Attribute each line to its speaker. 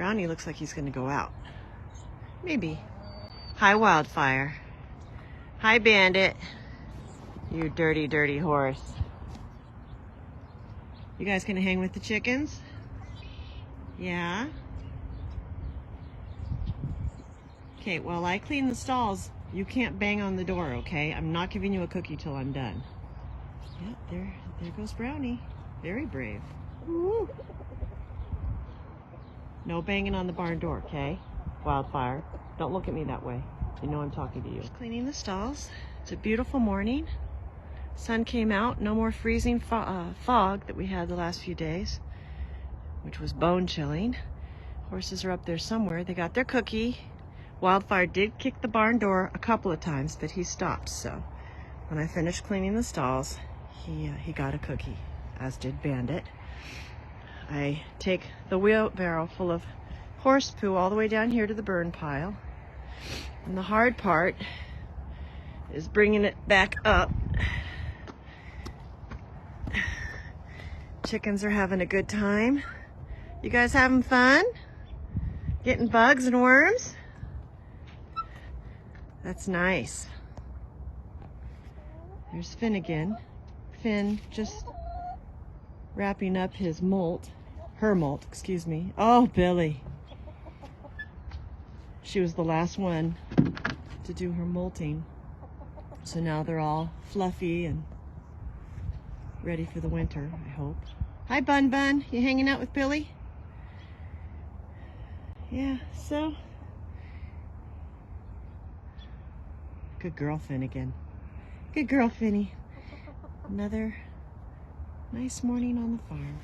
Speaker 1: Brownie looks like he's gonna go out. Maybe. Hi, Wildfire. Hi, Bandit. You dirty, dirty horse. You guys gonna hang with the chickens? Yeah? Okay, while I clean the stalls, you can't bang on the door, okay? I'm not giving you a cookie till I'm done. Yeah, there goes Brownie. Very brave. Ooh. No banging on the barn door, okay? Wildfire. Don't look at me that way. You know I'm talking to you. Just cleaning the stalls. It's a beautiful morning. Sun came out. No more freezing fog that we had the last few days, which was bone chilling. Horses are up there somewhere. They got their cookie. Wildfire did kick the barn door a couple of times, but he stopped. So when I finished cleaning the stalls, he got a cookie, as did Bandit. I take the wheelbarrow full of horse poo all the way down here to the burn pile. And the hard part is bringing it back up. Chickens are having a good time. You guys having fun? Getting bugs and worms? That's nice. There's Finnegan. Finn just wrapping up his molt. Her molt, excuse me. Oh, Billy. She was the last one to do her molting. So now they're all fluffy and ready for the winter, I hope. Hi, Bun Bun. You hanging out with Billy? Yeah, so. Good girl, Finnegan. Good girl, Finny. Another nice morning on the farm.